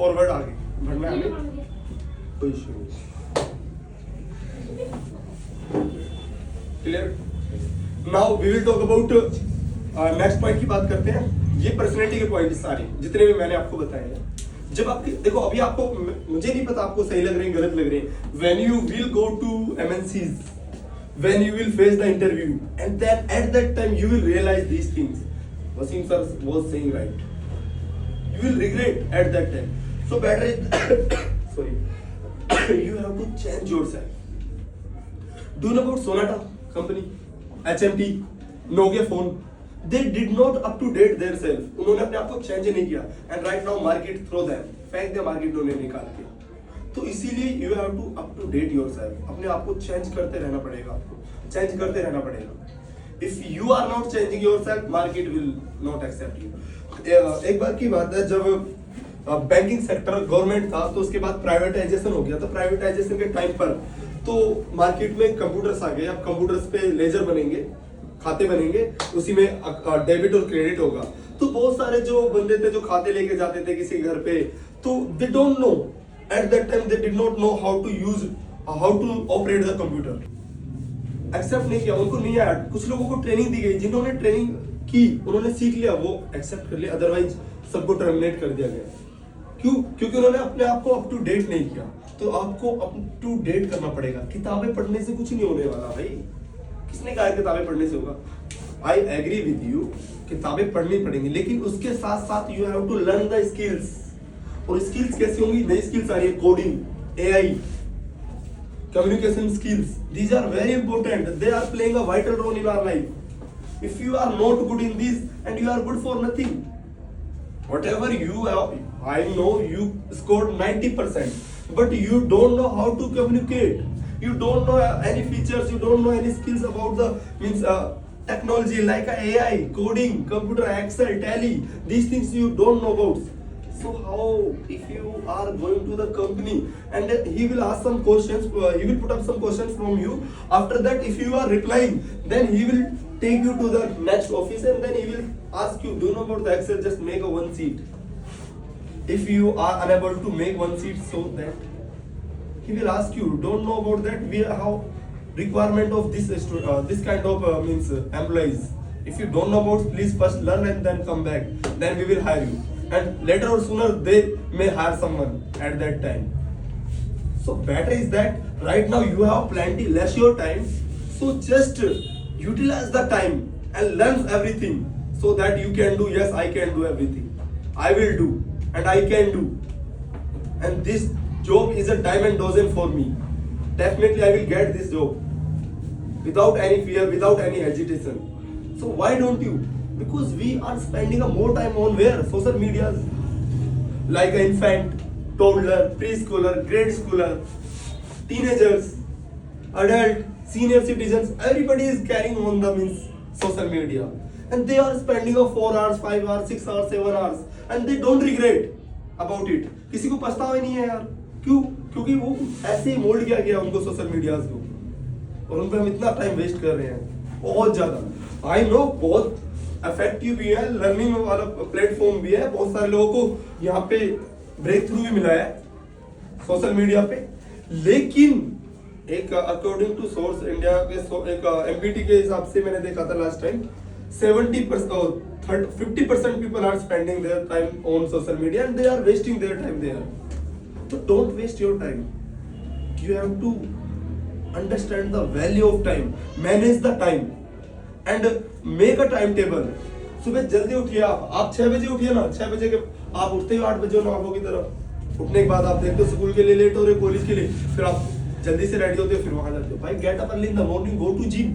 Forward आगे बढ़ना है हमें, कोई इशू नहीं। Clear? Now we will talk about next point की बात करते हैं। ये पर्सनैलिटी के पॉइंट सारे जितने भी मैंने आपको बताए हैं, जब आपके देखो अभी आपको, मुझे नहीं पता आपको सही लग रहे हैं गलत लग रहे हैं, when you will go to MNCs, when you will face the interview, and then at that time you will realize these things. Wasim sir was saying right. You will regret at that time. So better is sorry. You have to change yourself. Do you know about Sonata company, HMT, Nokia phone? They did not up to date their self. उन्होंने अपने आप को change नहीं किया, and right now market throw them, फेंक दिया market उन्होंने निकाल के। तो इसीलिए you have to up to date yourself, अपने आप को चेंज करते रहना पड़ेगा, आपको चेंज करते रहना पड़ेगा। If you are not changing yourself, market will not accept you. एक बार की बात है, जब बैंकिंग सेक्टर गवर्नमेंट था तो उसके बाद प्राइवेटाइजेशन हो गया। तो प्राइवेटाइजेशन के टाइम पर तो मार्केट में कंप्यूटर्स आ गए। अब कंप्यूटर्स पे लेजर बनेंगे, खाते बनेंगे, उसी में डेबिट और क्रेडिट होगा। तो बहुत सारे जो बंदे थे जो खाते लेके जाते थे किसी घर पे, तो they don't know, at that time they did not know how to operate the computer, accept नहीं किया, उनको नहीं आया। कुछ लोगों को ट्रेनिंग दी गई, जिन्होंने ट्रेनिंग की उन्होंने सीख लिया, वो एक्सेप्ट कर लिया, अदरवाइज सबको टर्मिनेट कर दिया गया। क्यों? क्योंकि उन्होंने अपने आप को अप टू डेट नहीं किया। तो आपको अप टू डेट करना पड़ेगा। किताबें पढ़ने से कुछ नहीं होने वाला भाई। किसने कहा किताबें पढ़ने से होगा? आई एग्री विद यू, किताबें पढ़नी पड़ेंगी, लेकिन उसके साथ साथ you have to learn the skills. और स्किल्स कैसी होंगी? नई स्किल्स आ रही है, coding, AI, communication skills. These are very important. They are playing a vital role in our life. If you are not good in this, and you are good for nothing. Whatever you have, I know you scored 90%, but you don't know how to communicate. You don't know any features. You don't know any skills about the technology like AI, coding, computer, Excel, Tally. These things you don't know about. So how, if you are going to the company and he will ask some questions, he will put up some questions from you. After that, if you are replying, then he will take you to the next office and then he will ask you, do you know about the Excel? Just make a one sheet. If you are unable to make one sheet, so that he will ask you, don't know about that? We have requirement of this kind of employees. If you don't know about, please first learn and then come back. Then we will hire you. And later or sooner they may hire someone at that time. So better is that right now you have plenty less your time, so just utilize the time and learn everything so that you can do. Yes, I can do everything, I will do, and I can do, and this job is a diamond dozen for me. Definitely I will get this job without any fear, without any hesitation. So why don't you? Because we are spending a more time on where? Social media, like an infant, toddler, preschooler, grade schooler, teenagers, adult, senior citizens. Everybody is carrying on the social media, and they are spending 4 hours, 5 hours, 6 hours, 7 hours, and they don't regret about it. किसी को पछतावा ही नहीं है यार। क्यों? क्योंकि वो ऐसे ही मोल्ड किया गया उनको सोशल मीडिया को, और उन पर हम इतना टाइम वेस्ट कर रहे हैं बहुत ज्यादा। आई नो बहुत इफेक्टिव भी है, लर्निंग वाला प्लेटफॉर्म भी है, बहुत सारे लोगों को यहाँ पे ब्रेक थ्रू भी मिला है सोशल मीडिया पे। लेकिन एक अकॉर्डिंग टू सोर्स इंडिया के एक MPT के हिसाब से मैंने देखा था last time, 50% people are spending their time on social media and they are wasting their time there. तो don't waste your time, you have to understand the value of time, manage the time and make a time table. सुबह जल्दी उठिए, आप 6 बजे उठिए ना, 6 बजे के आप उठते ही 8 बजे नवाबों की तरफ। उठने के बाद आप देखते हो स्कूल के लिए लेट हो रहे, कॉलेज के लिए, फिर आप जल्दी से रेडी होते हो, फिर वहां जाते हो। भाई get up early in the morning, go to gym,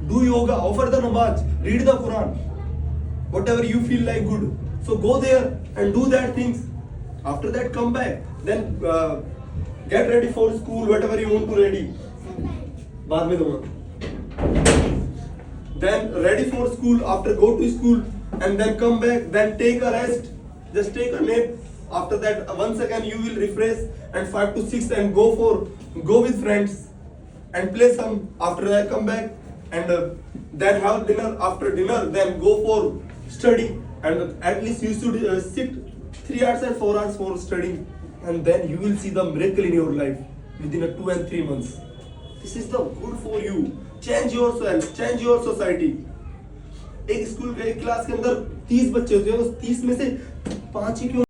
do yoga, offer the namaz, read the Quran, whatever you feel like good, so go there and do that things. After that come back, then get ready for school, whatever you want to ready, बाद में दूंगा। Then ready for school, after go to school and then come back, then take a rest, just take a nap. After that once again you will refresh and 5 to 6 and go with friends and play some. After that come back and then have dinner. After dinner then go for study, and at least you should sit 3 hours and 4 hours for studying, and then you will see the miracle in your life within a 2 and 3 months. This is the good for you. Change yourself, change your society. एक school के एक class के अंदर 30 बच्चे होते हैं, उस 30 में से 5 ही क्यों